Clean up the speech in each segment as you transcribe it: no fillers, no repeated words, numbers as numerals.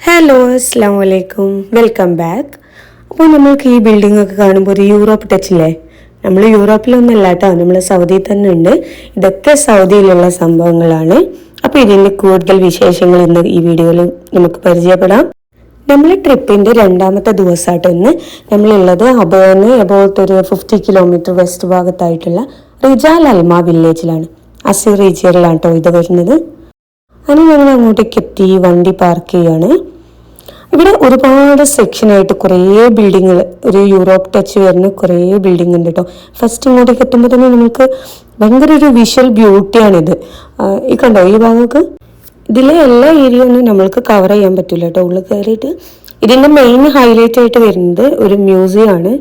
Hello അസ്സാം വലൈക്കും welcome back. അപ്പോൾ നമ്മൾക്ക് ഈ ബിൽഡിംഗ് ഒക്കെ കാണുമ്പോൾ ഒരു യൂറോപ്പ് ടച്ചില്ലേ? നമ്മൾ യൂറോപ്പിലൊന്നല്ല കേട്ടോ, നമ്മൾ സൗദിയിൽ തന്നെ ഉണ്ട്. ഇതൊക്കെ സൗദിയിലുള്ള സംഭവങ്ങളാണ്. അപ്പോൾ ഇതിൻ്റെ കൂടുതൽ വിശേഷങ്ങൾ ഇന്ന് ഈ വീഡിയോയിൽ നമുക്ക് പരിചയപ്പെടാം. നമ്മൾ ട്രിപ്പിൻ്റെ രണ്ടാമത്തെ ദിവസമായിട്ട് ഇന്ന് നമ്മളുള്ളത് അബോന്ന് ഒരു 50 കിലോമീറ്റർ വെസ്റ്റ് ഭാഗത്തായിട്ടുള്ള റിജാൽ അൽമ വില്ലേജിലാണ്. അസീർ റീജിയനിലാണ് കേട്ടോ ഇത് വരുന്നത്. അങ്ങനെ ഞങ്ങൾ അങ്ങോട്ടേക്ക് എത്തി, വണ്ടി പാർക്ക് ചെയ്യാണ്. ഇവിടെ ഒരുപാട് സെക്ഷനായിട്ട് കുറേ ബിൽഡിങ്ങുകൾ, ഒരു യൂറോപ്പ് ടച്ച് വരുന്ന കുറേ ബിൽഡിംഗ് ഉണ്ട് കേട്ടോ. ഫസ്റ്റ് ഇങ്ങോട്ടേക്ക് എത്തുമ്പോൾ തന്നെ നമുക്ക് ഭയങ്കര ഒരു വിഷ്വൽ ബ്യൂട്ടിയാണിത്. ഈ കണ്ടോ ഈ ഭാഗമൊക്കെ? ഇതിലെ എല്ലാ ഏരിയ ഒന്നും നമ്മൾക്ക് കവർ ചെയ്യാൻ പറ്റില്ല കേട്ടോ ഉള്ളിൽ കയറിയിട്ട്. ഇതിൻ്റെ മെയിൻ ഹൈലൈറ്റ് ആയിട്ട് വരുന്നത് ഒരു മ്യൂസിയം ആണ്.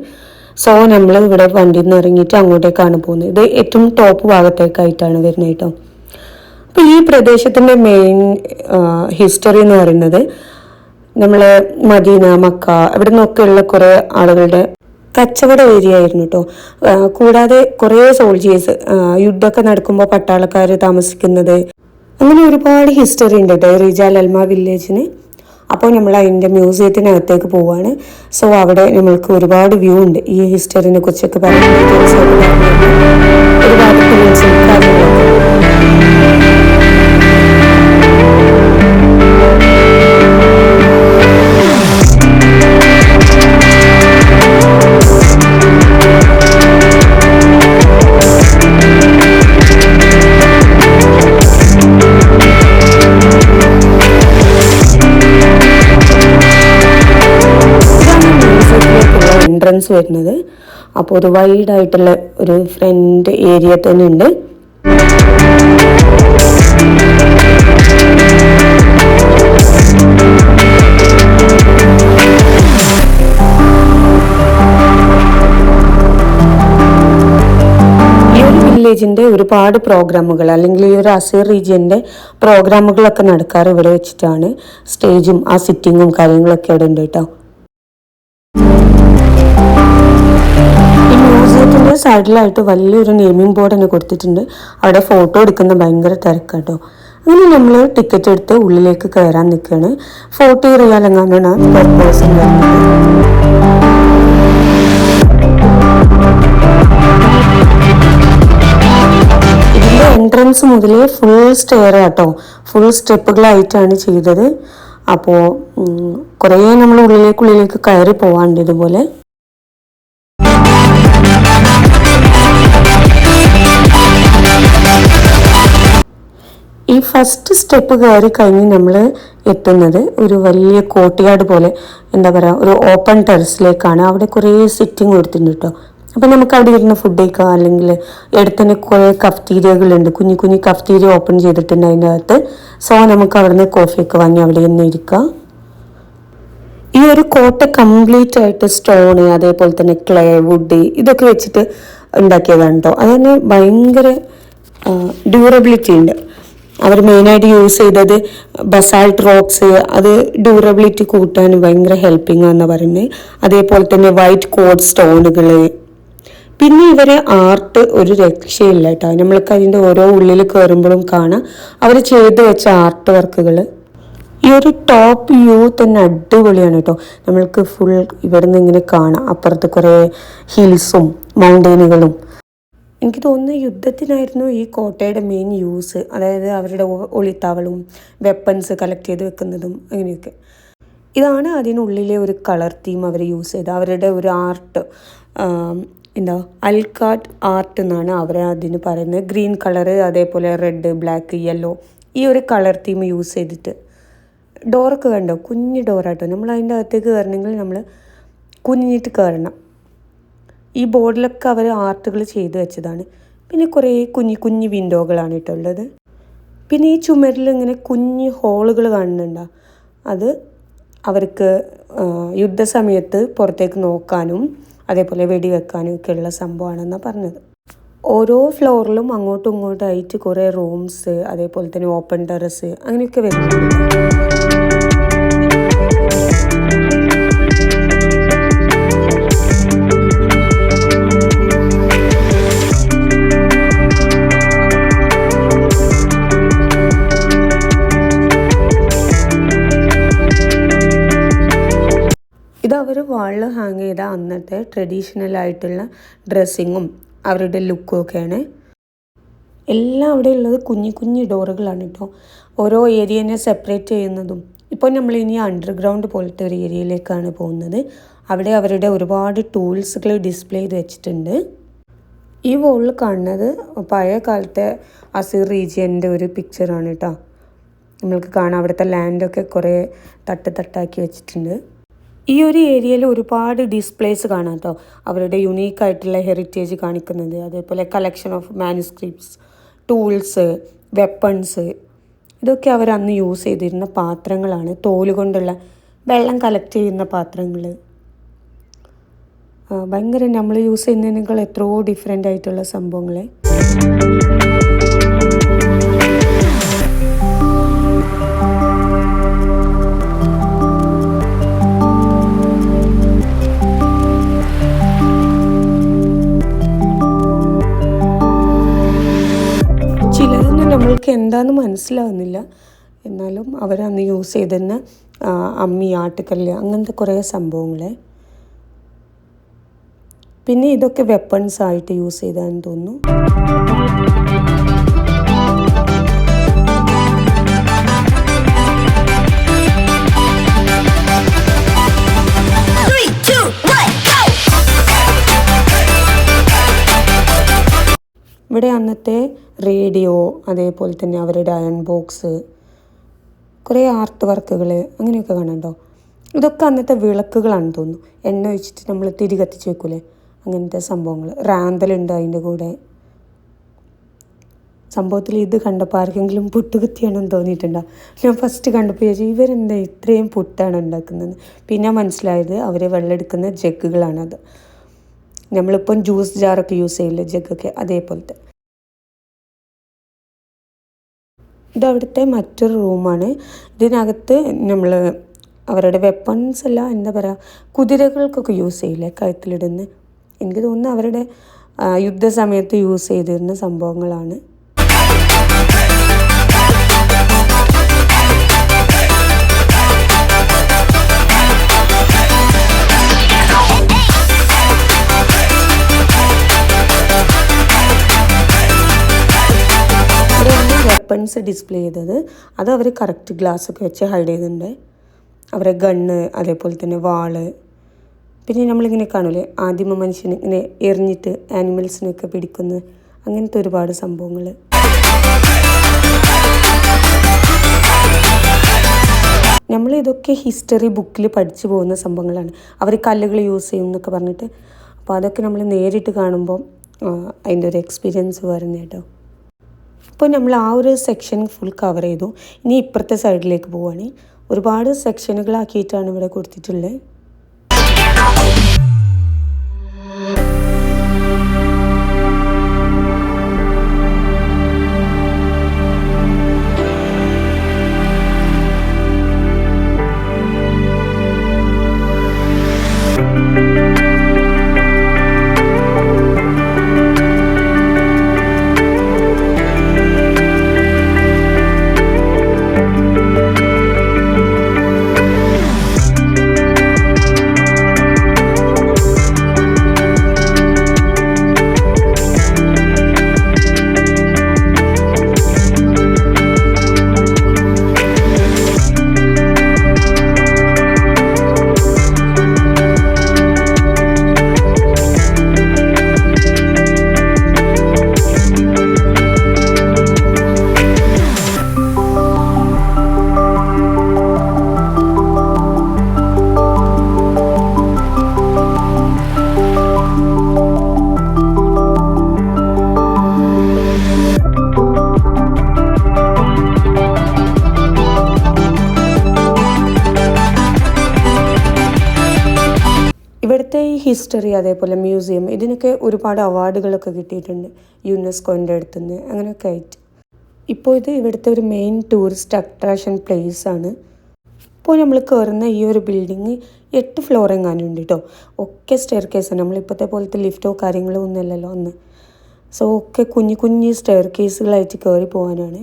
സോ നമ്മൾ ഇവിടെ വണ്ടിയിൽ നിന്ന് ഇറങ്ങിയിട്ട് അങ്ങോട്ടേക്കാണ് പോകുന്നത്. ഇത് ഏറ്റവും ടോപ്പ് ഭാഗത്തേക്കായിട്ടാണ് വരുന്നത് കേട്ടോ. അപ്പോൾ ഈ പ്രദേശത്തിൻ്റെ മെയിൻ ഹിസ്റ്ററി എന്ന് പറയുന്നത് നമ്മൾ മദീന, മക്ക ഇവിടെ നിന്നൊക്കെയുള്ള കുറേ ആളുകളുടെ കച്ചവട ഏരിയ ആയിരുന്നു കേട്ടോ. കൂടാതെ കുറേ സോൾജിയേഴ്സ് യുദ്ധമൊക്കെ നടക്കുമ്പോൾ പട്ടാളക്കാർ താമസിക്കുന്നത്, അങ്ങനെ ഒരുപാട് ഹിസ്റ്ററി ഉണ്ട് കേട്ടോ റിജാൽ അൽമ വില്ലേജിന്. അപ്പോൾ നമ്മൾ അതിൻ്റെ മ്യൂസിയത്തിനകത്തേക്ക് പോവുകയാണ്. സോ അവിടെ നമ്മൾക്ക് ഒരുപാട് വ്യൂ ഉണ്ട്. ഈ ഹിസ്റ്ററിനെ കുറിച്ചൊക്കെ പറയുന്നത് ഒരുപാട് കാര്യങ്ങളൊക്കെ. എൻട്രൻസ് വരുന്നത്. അപ്പോൾ ഒരു വൈഡായിട്ടുള്ള ഒരു ഫ്രണ്ട് ഏരിയ തന്നെ ഉണ്ട്. ഈ ഒരു വില്ലേജിൻ്റെ ഒരുപാട് പ്രോഗ്രാമുകൾ, അല്ലെങ്കിൽ ഈ ഒരു അസീർ റീജിയൻ്റെ പ്രോഗ്രാമുകളൊക്കെ നടക്കാറ് ഇവിടെ വെച്ചിട്ടാണ്. സ്റ്റേജും ആ സിറ്റിങ്ങും കാര്യങ്ങളൊക്കെ അവിടെ ഉണ്ട് കേട്ടോ. മ്യൂസിയത്തിൻ്റെ സൈഡിലായിട്ട് വലിയൊരു നെയിമിംഗ് ബോർഡ് തന്നെ കൊടുത്തിട്ടുണ്ട്. അവിടെ ഫോട്ടോ എടുക്കുന്ന ഭയങ്കര തിരക്കാട്ടോ. അങ്ങനെ നമ്മൾ ടിക്കറ്റ് എടുത്ത് ഉള്ളിലേക്ക് കയറാൻ നിൽക്കുകയാണ്. 40 റിയാൽ എങ്ങാണ്ടാണ് പെർ പേഴ്സൺ വരുന്നത്. ഇതിൻ്റെ എൻട്രൻസ് മുതൽ ഫുൾ സ്റ്റെയർ ആട്ടോ, ഫുൾ സ്റ്റെപ്പുകളായിട്ടാണ് ചെയ്തത്. അപ്പോൾ കുറേ നമ്മൾ ഉള്ളിലേക്ക് കയറി പോകാണ്ട് ഇതുപോലെ. ഈ ഫസ്റ്റ് സ്റ്റെപ്പ് കയറി കഴിഞ്ഞ് നമ്മൾ എത്തുന്നത് ഒരു വലിയ കോർട്ട്യാർഡ് പോലെ, എന്താ പറയുക, ഒരു ഓപ്പൺ ടെറസിലേക്കാണ്. അവിടെ കുറേ സിറ്റിംഗ് കൊടുത്തിട്ടുണ്ട് കേട്ടോ. അപ്പം നമുക്ക് അവിടെ ഇരുന്ന് ഫുഡ് കഴിക്കാം. അല്ലെങ്കിൽ അടുത്ത് തന്നെ കുറേ കഫ്റ്റീരിയകളുണ്ട്, കുഞ്ഞു കുഞ്ഞു കഫ്റ്റീരിയ ഓപ്പൺ ചെയ്തിട്ടുണ്ട് അതിൻ്റെ അകത്ത്. സോ നമുക്ക് അവിടെ നിന്ന് കോഫിയൊക്കെ വാങ്ങി അവിടെ നിന്ന് ഇരിക്കാം. ഈ ഒരു കോട്ട കംപ്ലീറ്റ് ആയിട്ട് സ്റ്റോണ്, അതേപോലെ തന്നെ ക്ലേ, വുഡ് ഇതൊക്കെ വെച്ചിട്ട് ഉണ്ടാക്കിയതാണ് കേട്ടോ. അതുതന്നെ ഭയങ്കര ഡ്യൂറബിലിറ്റി ഉണ്ട്. അവർ മെയിനായിട്ട് യൂസ് ചെയ്തത് ബസാൾട്ട് റോക്സ്, അത് ഡ്യൂറബിലിറ്റി കൂട്ടാൻ ഭയങ്കര ഹെൽപ്പിംഗ് ആണെന്ന് പറയുന്നത്. അതേപോലെ തന്നെ വൈറ്റ് കോഡ് സ്റ്റോണുകൾ. പിന്നെ ഇവരെ ആർട്ട് ഒരു രക്ഷയില്ല കേട്ടോ. നമ്മൾക്ക് അതിൻ്റെ ഓരോ ഉള്ളിൽ കയറുമ്പോഴും കാണാം അവർ ചെയ്ത് വെച്ച ആർട്ട് വർക്കുകൾ. ഈ ഒരു ടോപ്പ് വ്യൂ തന്നെ അടിപൊളിയാണ് കേട്ടോ. നമ്മൾക്ക് ഫുൾ ഇവിടെ നിന്ന് ഇങ്ങനെ കാണാം. അപ്പുറത്ത് കുറേ ഹിൽസും മൗണ്ടെയിനുകളും. എനിക്ക് തോന്നുന്നു യുദ്ധത്തിനായിരുന്നു ഈ കോട്ടയുടെ മെയിൻ യൂസ്. അതായത് അവരുടെ ഒളിത്താവളും വെപ്പൺസ് കളക്ട് ചെയ്ത് വെക്കുന്നതും അങ്ങനെയൊക്കെ. ഇതാണ് അതിനുള്ളിലെ ഒരു കളർ തീം അവർ യൂസ് ചെയ്തത്. അവരുടെ ഒരു ആർട്ട്, എന്താ അൽക്കാട്ട് ആർട്ട് എന്നാണ് അവർ അതിന് പറയുന്നത്. ഗ്രീൻ കളറ്, അതേപോലെ റെഡ്, ബ്ലാക്ക്, യെല്ലോ, ഈ ഒരു കളർ തീം യൂസ് ചെയ്തിട്ട്. ഡോറൊക്കെ കണ്ടോ, കുഞ്ഞ് ഡോറാട്ടോ. നമ്മൾ അതിൻ്റെ അകത്തേക്ക് കയറണമെങ്കിൽ നമ്മൾ കുനിഞ്ഞിട്ട് കയറണം. ഈ ബോർഡിലൊക്കെ അവർ ആർട്ടുകൾ ചെയ്ത് വെച്ചതാണ്. പിന്നെ കുറേ കുഞ്ഞു വിൻഡോകളാണ് കേട്ടോ ഉള്ളത്. പിന്നെ ഈ ചുമരിൽ ഇങ്ങനെ കുഞ്ഞ് ഹോളുകൾ കാണുന്നുണ്ടോ? അത് അവർക്ക് യുദ്ധസമയത്ത് പുറത്തേക്ക് നോക്കാനും അതേപോലെ വെടിവെക്കാനും ഒക്കെ ഉള്ള സംഭവമാണെന്നാണ് പറഞ്ഞത്. ഓരോ ഫ്ലോറിലും അങ്ങോട്ടും ഇങ്ങോട്ടായിട്ട് കുറേ റൂംസ്, അതേപോലെ തന്നെ ഓപ്പൺ ടെറസ് അങ്ങനെയൊക്കെ വരുന്നുണ്ട്. അവർ വാളിൽ ഹാങ് ചെയ്ത അന്നത്തെ ട്രഡീഷണൽ ആയിട്ടുള്ള ഡ്രസ്സിങ്ങും അവരുടെ ലുക്കും ഒക്കെയാണ്. എല്ലാം അവിടെ ഉള്ളത് കുഞ്ഞു കുഞ്ഞു ഡോറുകളാണ് കേട്ടോ. ഓരോ ഏരിയനെ സെപ്പറേറ്റ് ചെയ്യുന്നതും. ഇപ്പോൾ നമ്മൾ ഇനി അണ്ടർഗ്രൗണ്ട് പോലത്തെ ഒരു ഏരിയയിലേക്കാണ് പോകുന്നത്. അവിടെ അവരുടെ ഒരുപാട് ടൂൾസുകൾ ഡിസ്പ്ലേ ചെയ്ത് വെച്ചിട്ടുണ്ട്. ഈ വോളിൽ കാണുന്നത് പഴയ കാലത്തെ അസീർ റീജിയൻ്റെ ഒരു പിക്ചറാണ് കേട്ടോ. നമ്മൾക്ക് കാണാം അവിടുത്തെ ലാൻഡൊക്കെ കുറേ തട്ടാക്കി വെച്ചിട്ടുണ്ട്. ഈ ഒരു ഏരിയയിൽ ഒരുപാട് ഡിസ്പ്ലേസ് കാണാം കേട്ടോ. അവരുടെ യുണീക്കായിട്ടുള്ള ഹെറിറ്റേജ് കാണിക്കുന്നത്, അതേപോലെ collection of manuscripts, tools, weapons, ഇതൊക്കെ അവർ അന്ന് യൂസ് ചെയ്തിരുന്ന പാത്രങ്ങളാണ്. തോലുകൊണ്ടുള്ള വെള്ളം കളക്ട് ചെയ്യുന്ന പാത്രങ്ങൾ. ഭയങ്കര നമ്മൾ യൂസ് ചെയ്യുന്നതിനേക്കാൾ എത്രയോ ഡിഫറെൻ്റ് ആയിട്ടുള്ള സംഭവങ്ങൾ. ചിലതൊന്നും നമ്മൾക്ക് എന്താണെന്ന് മനസ്സിലാവുന്നില്ല. എന്നാലും അവരന്ന് യൂസ് ചെയ്തിരുന്ന അമ്മി, ആട്ടുകല്ല്, അങ്ങനത്തെ കുറേ സംഭവങ്ങൾ. പിന്നെ ഇതൊക്കെ വെപ്പൺസ് ആയിട്ട് യൂസ് ചെയ്താന്ന് തോന്നുന്നു. ഇവിടെ അന്നത്തെ റേഡിയോ, അതേപോലെ തന്നെ അവരുടെ അയൺ ബോക്സ്, കുറേ ആർട്ട് വർക്കുകൾ അങ്ങനെയൊക്കെ കാണാണ്ടോ. ഇതൊക്കെ അന്നത്തെ വിളക്കുകളാണെന്ന് തോന്നുന്നു. എണ്ണ ഒഴിച്ചിട്ട് നമ്മൾ തിരി കത്തിച്ച് വെക്കൂലേ, അങ്ങനത്തെ സംഭവങ്ങൾ. റാന്തലുണ്ട് അതിൻ്റെ കൂടെ. സംഭവത്തിൽ ഇത് കണ്ടപ്പോൾ ആർക്കെങ്കിലും പുട്ട് കുത്തിയാണെന്ന് തോന്നിയിട്ടുണ്ടോ? ഞാൻ ഫസ്റ്റ് കണ്ടപ്പോൾ ചോദിച്ചു ഇവരെന്താ ഇത്രയും പുട്ടാണ് ഉണ്ടാക്കുന്നത്. പിന്നെ മനസ്സിലായത് അവർ വെള്ളം എടുക്കുന്ന ജഗ്ഗുകളാണത്. നമ്മളിപ്പം ജ്യൂസ് ജാറൊക്കെ യൂസ് ചെയ്യില്ലേ, ജഗ്ഗൊക്കെ, അതേപോലത്തെ. ഇതവിടുത്തെ മറ്റൊരു റൂമാണ്. ഇതിനകത്ത് നമ്മൾ അവരുടെ വെപ്പൺസ് അല്ല, എന്താ പറയുക, കുതിരകൾക്കൊക്കെ യൂസ് ചെയ്യില്ലേ കഴുത്തിലിടുന്ന. എനിക്ക് തോന്നുന്നു അവരുടെ യുദ്ധസമയത്ത് യൂസ് ചെയ്തിരുന്ന സംഭവങ്ങളാണ്. വെപ്പൺസ് ഡിസ്പ്ലേ ചെയ്തത് അത് അവർ കറക്റ്റ് ഗ്ലാസ്സൊക്കെ വെച്ച് ഹൈഡ് ചെയ്തിട്ടുണ്ട്. അവരെ ഗണ്ണ്, അതേപോലെ തന്നെ വാള്. പിന്നെ നമ്മളിങ്ങനെ കാണൂലേ ആദിമ മനുഷ്യന് ഇങ്ങനെ എറിഞ്ഞിട്ട് ആനിമൽസിനൊക്കെ പിടിക്കുന്ന അങ്ങനത്തെ ഒരുപാട് സംഭവങ്ങൾ. നമ്മളിതൊക്കെ ഹിസ്റ്ററി ബുക്കിൽ പഠിച്ചു പോകുന്ന സംഭവങ്ങളാണ്. അവർ കല്ലുകൾ യൂസ് ചെയ്യും എന്നൊക്കെ പറഞ്ഞിട്ട്. അപ്പോൾ അതൊക്കെ നമ്മൾ നേരിട്ട് കാണുമ്പോൾ അതിൻ്റെ ഒരു എക്സ്പീരിയൻസ് വരുന്നത് കേട്ടോ. അപ്പോൾ നമ്മൾ ആ ഒരു സെക്ഷൻ ഫുൾ കവർ ചെയ്തു. ഇനി ഇപ്പുറത്തെ സൈഡിലേക്ക് പോവുകയാണ്. ഒരുപാട് സെക്ഷനുകളാക്കിയിട്ടാണ് ഇവിടെ കൊടുത്തിട്ടുള്ളത്. ഇവിടുത്തെ ഈ ഹിസ്റ്ററി, അതേപോലെ മ്യൂസിയം, ഇതിനൊക്കെ ഒരുപാട് അവാർഡുകളൊക്കെ കിട്ടിയിട്ടുണ്ട് യുനെസ്കോൻ്റെ അടുത്തുനിന്ന്, അങ്ങനെയൊക്കെ ആയിട്ട്. ഇപ്പോൾ ഇത് ഇവിടുത്തെ ഒരു മെയിൻ ടൂറിസ്റ്റ് അട്രാക്ഷൻ പ്ലേസ് ആണ്. ഇപ്പോൾ നമ്മൾ കയറുന്ന ഈ ഒരു ബിൽഡിങ് 8 ഫ്ലോർ എങ്ങാനും ഉണ്ട് കേട്ടോ. ഒക്കെ സ്റ്റെയർ കേസാണ്. നമ്മളിപ്പോഴത്തെ പോലത്തെ ലിഫ്റ്റോ കാര്യങ്ങളോ ഒന്നുമല്ലല്ലോ അന്ന്. സോ ഒക്കെ കുഞ്ഞു കുഞ്ഞു സ്റ്റെയർ കേസുകളായിട്ട് കയറി പോകാനാണ്.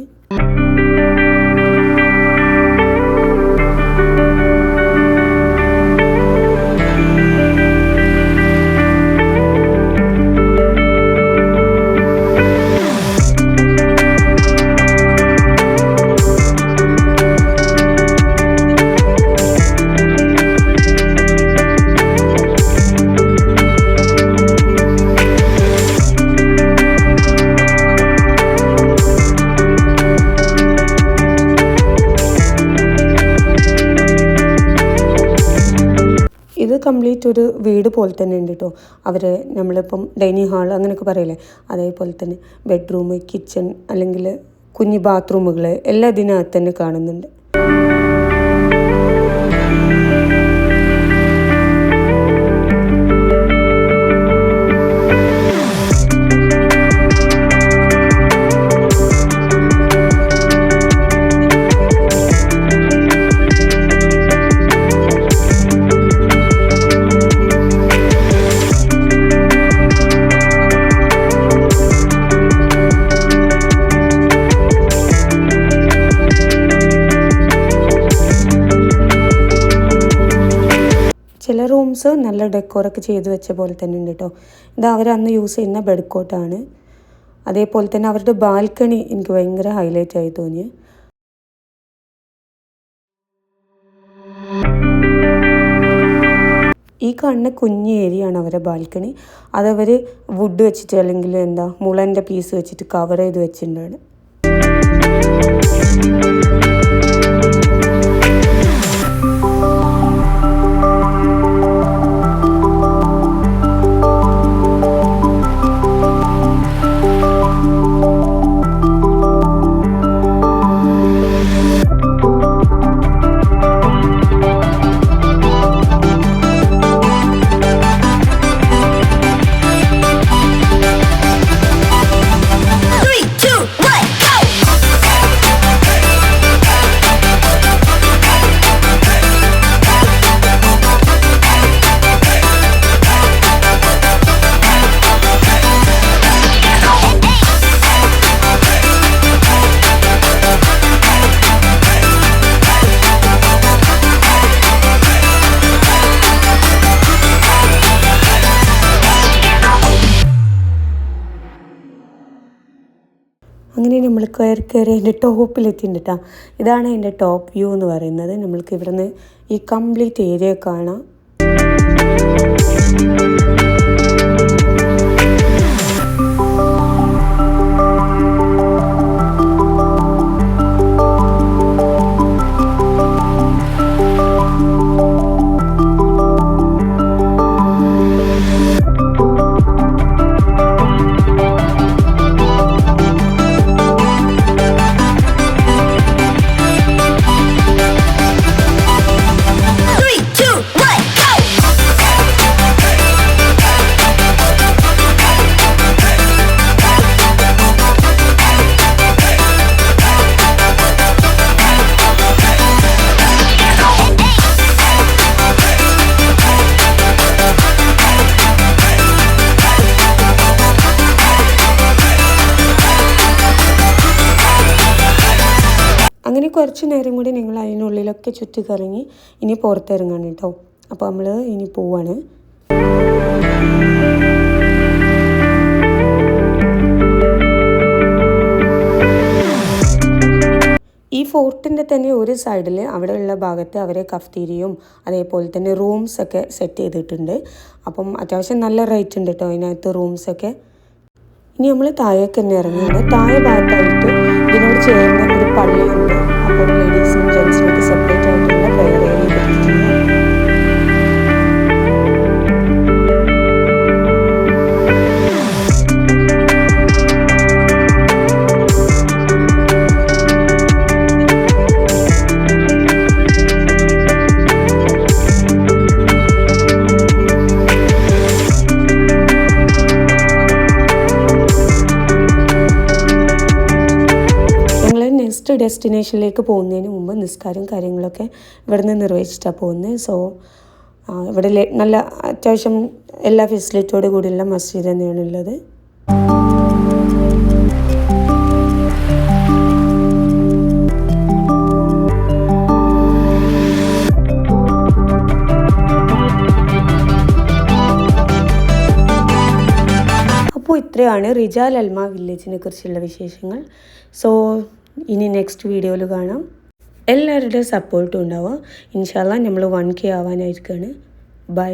കംപ്ലീറ്റ് ഒരു വീട് പോലെ തന്നെ ഉണ്ട് കേട്ടോ. അവർ നമ്മളിപ്പം ഡൈനിങ് ഹാൾ അങ്ങനെയൊക്കെ പറയില്ലേ, അതേപോലെ തന്നെ ബെഡ്റൂം, കിച്ചൺ അല്ലെങ്കിൽ കുഞ്ഞ് ബാത്റൂമുകൾ എല്ലാം ഇതിനകത്ത് തന്നെ കാണുന്നുണ്ട്. ചില റൂംസ് നല്ല ഡെക്കോറൊക്കെ ചെയ്ത് വെച്ച പോലെ തന്നെ ഉണ്ട് കേട്ടോ. ഇത് അവർ അന്ന് യൂസ് ചെയ്യുന്ന ബെഡ് കോട്ടാണ്. അതേപോലെ തന്നെ അവരുടെ ബാൽക്കണി എനിക്ക് ഭയങ്കര ഹൈലൈറ്റ് ആയി തോന്നി. ഈ കാണുന്ന കുഞ്ഞ് ഏരിയ ആണ് അവരുടെ ബാൽക്കണി. അതവർ വുഡ് വെച്ചിട്ട് അല്ലെങ്കിൽ മുളൻ്റെ പീസ് വെച്ചിട്ട് കവർ ചെയ്ത് വെച്ചിട്ടുണ്ടാണ്. അങ്ങനെ നമ്മൾ കയറി അതിൻ്റെ ടോപ്പിലെത്തിയിട്ടുണ്ട് കേട്ടോ. ഇതാണ് അതിൻ്റെ ടോപ്പ് വ്യൂ എന്ന് പറയുന്നത്. നമ്മൾക്ക് ഇവിടുന്ന് ഈ കംപ്ലീറ്റ് ഏരിയ കാണാം. അങ്ങനെ കുറച്ച് നേരം കൂടി നിങ്ങൾ അതിനുള്ളിലൊക്കെ ചുറ്റിക്കറങ്ങി ഇനി പുറത്തിറങ്ങാണ് കേട്ടോ. അപ്പോൾ നമ്മൾ ഇനി പോവാണ്. ഈ ഫോർട്ടിൻ്റെ തന്നെ ഒരു സൈഡിൽ അവിടെയുള്ള ഭാഗത്ത് അവരെ കഫ്തീരിയയും അതേപോലെ തന്നെ റൂംസൊക്കെ സെറ്റ് ചെയ്തിട്ടുണ്ട്. അപ്പം അത്യാവശ്യം നല്ല റേറ്റ് ഉണ്ട് കേട്ടോ അതിനകത്ത് റൂംസൊക്കെ. ഇനി നമ്മൾ താഴേക്ക് തന്നെ ഇറങ്ങിയാണ്. താഴെ ഭാഗത്തായിട്ട് ഇതിനോട് ചേർന്ന് ഒരു പള്ളിയുണ്ട്. അപ്പോൾ ലേഡീസിനും ജെൻസിനൊക്കെ സെപ്പറേറ്റ് ആയിട്ടുള്ള പ്രയർ ഏരിയ കൊടുത്തിട്ടുണ്ട്. ഡെസ്റ്റിനേഷനിലേക്ക് പോകുന്നതിന് മുമ്പ് നിസ്കാരം കാര്യങ്ങളൊക്കെ ഇവിടെ നിന്ന് നിർവഹിച്ചിട്ടാണ് പോകുന്നത്. സോ ഇവിടെ നല്ല അത്യാവശ്യം എല്ലാ ഫെസിലിറ്റിയോട് കൂടിയുള്ള മസ്ജിദ് തന്നെയാണുള്ളത്. അപ്പോൾ ഇത്രയാണ് റിജാൽ അൽമ വില്ലേജിനെ കുറിച്ചുള്ള വിശേഷങ്ങൾ. സോ ഇനി നെക്സ്റ്റ് വീഡിയോയിൽ കാണാം. എല്ലാവരുടെയും സപ്പോർട്ടും ഉണ്ടാവുക. ഇൻഷാ അല്ലാഹ് നമ്മൾ 1K ആവാനായിരിക്കുകയാണ്. ബൈ.